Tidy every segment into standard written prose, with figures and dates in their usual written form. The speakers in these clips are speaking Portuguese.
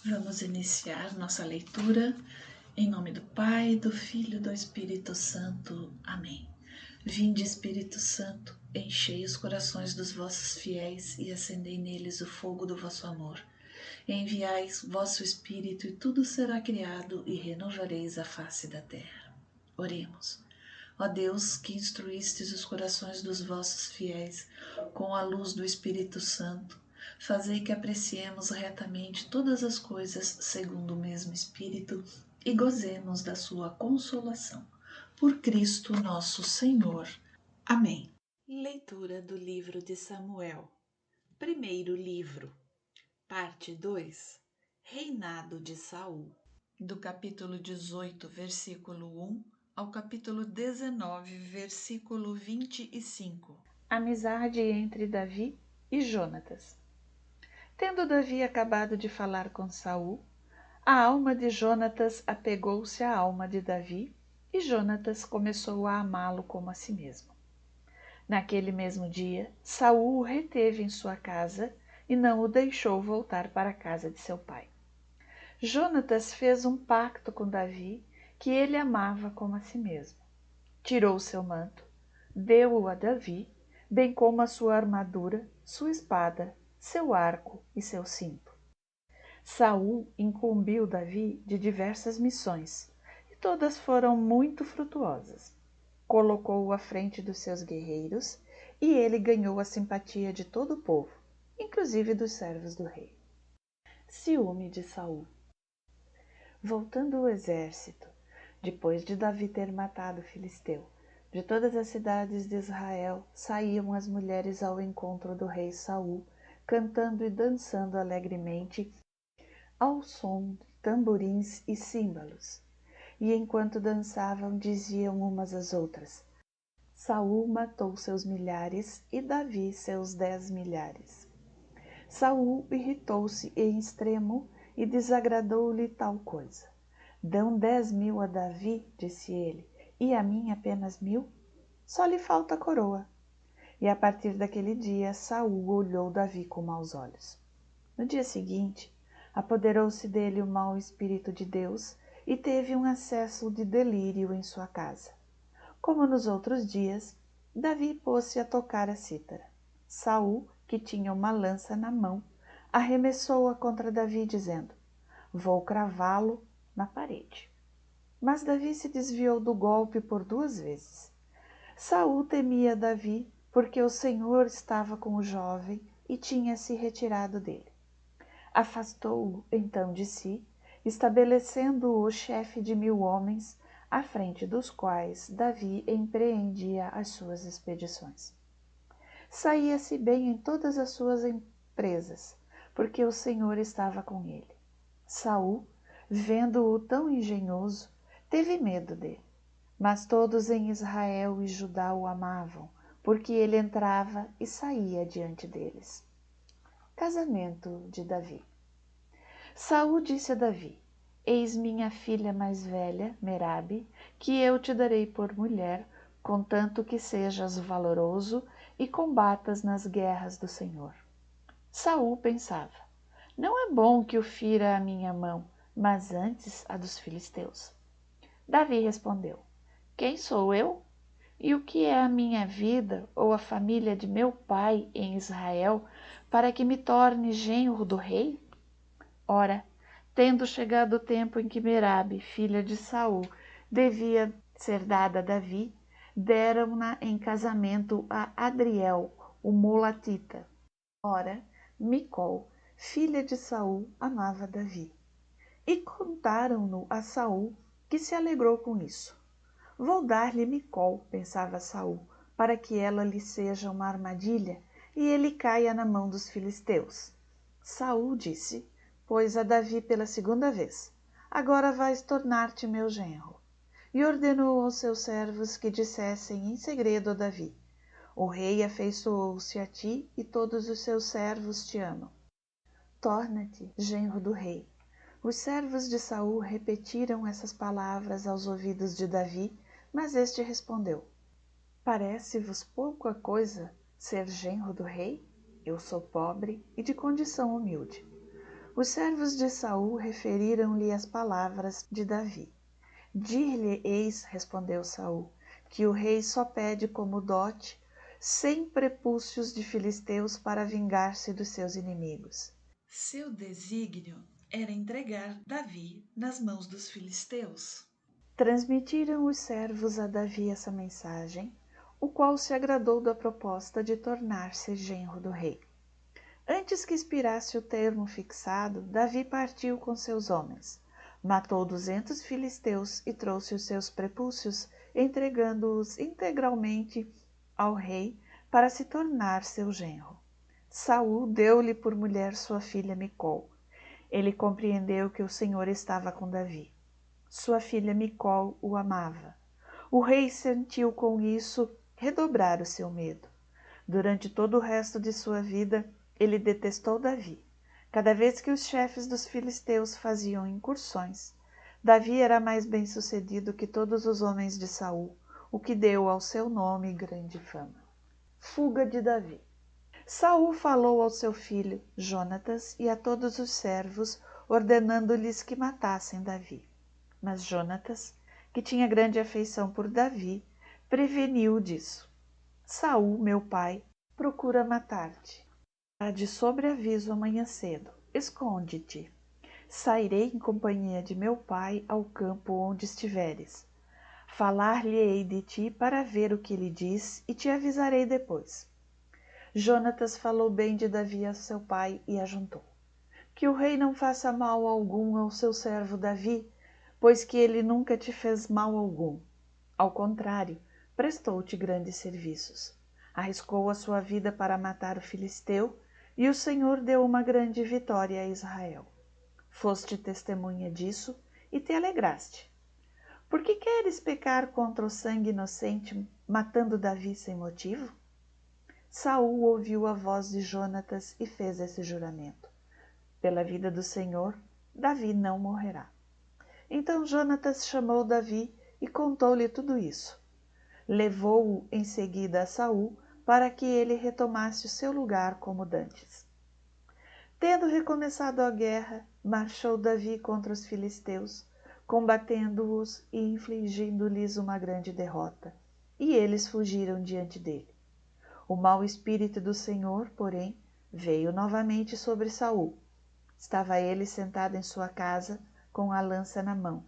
Vamos iniciar nossa leitura em nome do Pai, do Filho e do Espírito Santo. Amém. Vinde, Espírito Santo, enchei os corações dos vossos fiéis e acendei neles o fogo do vosso amor. Enviai vosso Espírito e tudo será criado e renovareis a face da terra. Oremos. Ó Deus, que instruístes os corações dos vossos fiéis com a luz do Espírito Santo, fazei que apreciemos retamente todas as coisas segundo o mesmo Espírito e gozemos da sua consolação. Por Cristo nosso Senhor. Amém. Leitura do livro de Samuel. Primeiro livro, parte 2, Reinado de Saul. Do capítulo 18, versículo 1 ao capítulo 19, versículo 25. Amizade entre Davi e Jonatas. Tendo Davi acabado de falar com Saul, a alma de Jonatas apegou-se à alma de Davi, e Jonatas começou a amá-lo como a si mesmo. Naquele mesmo dia, Saul o reteve em sua casa e não o deixou voltar para a casa de seu pai. Jonatas fez um pacto com Davi que ele amava como a si mesmo. Tirou seu manto, deu-o a Davi, bem como a sua armadura, sua espada, seu arco e seu cinto. Saul incumbiu Davi de diversas missões, e todas foram muito frutuosas. Colocou-o à frente dos seus guerreiros, e ele ganhou a simpatia de todo o povo, inclusive dos servos do rei. Ciúme de Saul. Voltando o exército, depois de Davi ter matado o filisteu, de todas as cidades de Israel saíam as mulheres ao encontro do rei Saul, cantando e dançando alegremente ao som de tamborins e símbolos. E enquanto dançavam, diziam umas às outras: Saul matou seus milhares e Davi seus 10 milhares. Saul irritou-se em extremo e desagradou-lhe tal coisa. Dão 10.000 a Davi, disse ele, e a mim apenas 1.000? Só lhe falta a coroa. E a partir daquele dia, Saul olhou Davi com maus olhos. No dia seguinte, apoderou-se dele o mau espírito de Deus e teve um acesso de delírio em sua casa. Como nos outros dias, Davi pôs-se a tocar a cítara. Saul, que tinha uma lança na mão, arremessou-a contra Davi, dizendo: Vou cravá-lo na parede. Mas Davi se desviou do golpe por 2 vezes. Saul temia Davi, porque o Senhor estava com o jovem e tinha se retirado dele. Afastou-o então de si, estabelecendo-o chefe de 1.000 homens, à frente dos quais Davi empreendia as suas expedições. Saía-se bem em todas as suas empresas, porque o Senhor estava com ele. Saul, vendo-o tão engenhoso, teve medo dele. Mas todos em Israel e Judá o amavam, porque ele entrava e saía diante deles. Casamento de Davi. Saul disse a Davi: Eis minha filha mais velha, Merabe, que eu te darei por mulher, contanto que sejas valoroso e combatas nas guerras do Senhor. Saul pensava: Não é bom que o fira a minha mão, mas antes a dos filisteus. Davi respondeu: Quem sou eu? E o que é a minha vida ou a família de meu pai em Israel para que me torne genro do rei? Ora, tendo chegado o tempo em que Merabe, filha de Saul, devia ser dada a Davi, deram-na em casamento a Adriel, o molatita. Ora, Micol, filha de Saul, amava Davi. E contaram-no a Saul, que se alegrou com isso. Vou dar-lhe Micol, pensava Saul, para que ela lhe seja uma armadilha e ele caia na mão dos filisteus. Saul disse, pois a Davi pela 2ª vez: Agora vais tornar-te meu genro. E ordenou aos seus servos que dissessem em segredo a Davi: O rei afeiçoou-se a ti e todos os seus servos te amam. Torna-te genro do rei. Os servos de Saul repetiram essas palavras aos ouvidos de Davi, mas este respondeu: Parece-vos pouca coisa ser genro do rei? Eu sou pobre e de condição humilde. Os servos de Saul referiram-lhe as palavras de Davi. Dir-lhe-eis, respondeu Saul, que o rei só pede como dote 100 prepúcios de filisteus para vingar-se dos seus inimigos. Seu desígnio era entregar Davi nas mãos dos filisteus. Transmitiram os servos a Davi essa mensagem, o qual se agradou da proposta de tornar-se genro do rei. Antes que expirasse o termo fixado, Davi partiu com seus homens. Matou 200 filisteus e trouxe os seus prepúcios, entregando-os integralmente ao rei para se tornar seu genro. Saul deu-lhe por mulher sua filha Micol. Ele compreendeu que o Senhor estava com Davi. Sua filha Micol o amava. O rei sentiu com isso redobrar o seu medo. Durante todo o resto de sua vida, ele detestou Davi. Cada vez que os chefes dos filisteus faziam incursões, Davi era mais bem-sucedido que todos os homens de Saul, o que deu ao seu nome grande fama. Fuga de Davi. Saul falou ao seu filho Jonatas e a todos os servos, ordenando-lhes que matassem Davi. Mas Jonatas, que tinha grande afeição por Davi, preveniu-o disso. Saul, meu pai, procura matar-te. Há de sobreaviso amanhã cedo. Esconde-te. Sairei em companhia de meu pai ao campo onde estiveres. Falar-lhe-ei de ti para ver o que ele diz e te avisarei depois. Jonatas falou bem de Davi a seu pai e ajuntou. Que o rei não faça mal algum ao seu servo Davi, pois que ele nunca te fez mal algum. Ao contrário, prestou-te grandes serviços. Arriscou a sua vida para matar o filisteu, e o Senhor deu uma grande vitória a Israel. Foste testemunha disso e te alegraste. Por que queres pecar contra o sangue inocente, matando Davi sem motivo? Saul ouviu a voz de Jonatas e fez esse juramento. Pela vida do Senhor, Davi não morrerá. Então Jonatas chamou Davi e contou-lhe tudo isso. Levou-o em seguida a Saul para que ele retomasse o seu lugar como dantes. Tendo recomeçado a guerra, marchou Davi contra os filisteus, combatendo-os e infligindo-lhes uma grande derrota, e eles fugiram diante dele. O mau espírito do Senhor, porém, veio novamente sobre Saul. Estava ele sentado em sua casa, com a lança na mão.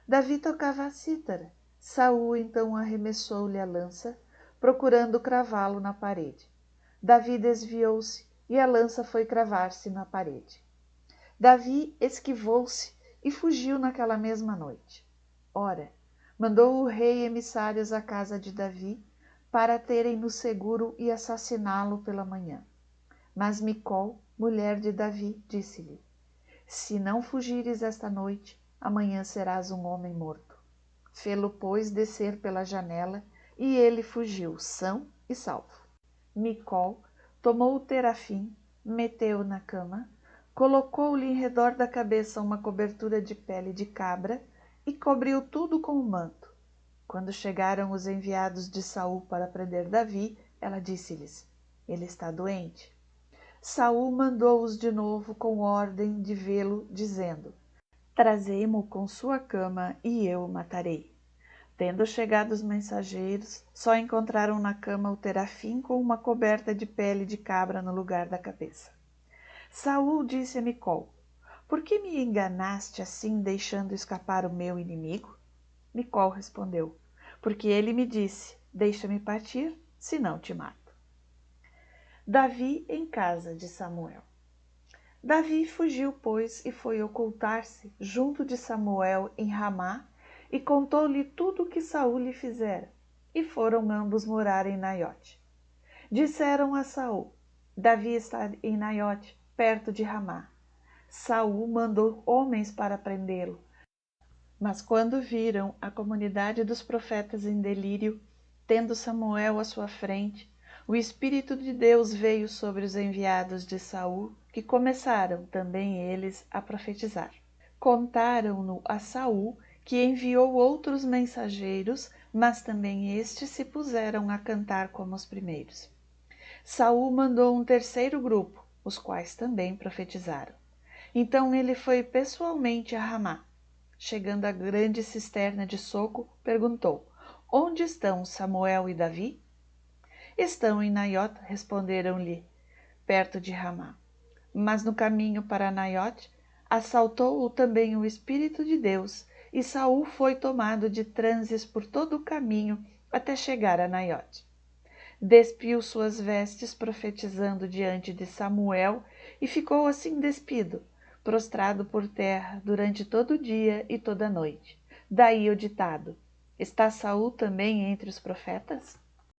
Davi tocava a cítara. Saul então arremessou-lhe a lança, procurando cravá-lo na parede. Davi desviou-se e a lança foi cravar-se na parede. Davi esquivou-se e fugiu naquela mesma noite. Ora, mandou o rei emissários à casa de Davi para terem-no seguro e assassiná-lo pela manhã. Mas Micol, mulher de Davi, disse-lhe: Se não fugires esta noite, amanhã serás um homem morto. Fê-lo, pois, descer pela janela, e ele fugiu, são e salvo. Micol tomou o terafim, meteu-o na cama, colocou-lhe em redor da cabeça uma cobertura de pele de cabra e cobriu tudo com o manto. Quando chegaram os enviados de Saul para prender Davi, ela disse-lhes: Ele está doente. Saul mandou-os de novo com ordem de vê-lo, dizendo: Trazei-mo com sua cama e eu o matarei. Tendo chegado os mensageiros, só encontraram na cama o terafim com uma coberta de pele de cabra no lugar da cabeça. Saul disse a Micol: Por que me enganaste assim, deixando escapar o meu inimigo? Micol respondeu: Porque ele me disse: Deixa-me partir, senão te mato. Davi em casa de Samuel. Davi fugiu, pois, e foi ocultar-se junto de Samuel em Ramá, e contou-lhe tudo o que Saul lhe fizera, e foram ambos morar em Naiote. Disseram a Saul: Davi está em Naiote, perto de Ramá. Saul mandou homens para prendê-lo, mas quando viram a comunidade dos profetas em delírio, tendo Samuel à sua frente, o Espírito de Deus veio sobre os enviados de Saul, que começaram também eles a profetizar. Contaram-no a Saul, que enviou outros mensageiros, mas também estes se puseram a cantar como os primeiros. Saul mandou um terceiro grupo, os quais também profetizaram. Então ele foi pessoalmente a Ramá. Chegando à grande cisterna de soco, perguntou: Onde estão Samuel e Davi? Estão em Naiot, responderam-lhe, perto de Ramá. Mas no caminho para Naiot, assaltou-o também o Espírito de Deus, e Saul foi tomado de transes por todo o caminho até chegar a Naiot. Despiu suas vestes, profetizando diante de Samuel, e ficou assim despido, prostrado por terra durante todo o dia e toda a noite. Daí o ditado: Está Saul também entre os profetas?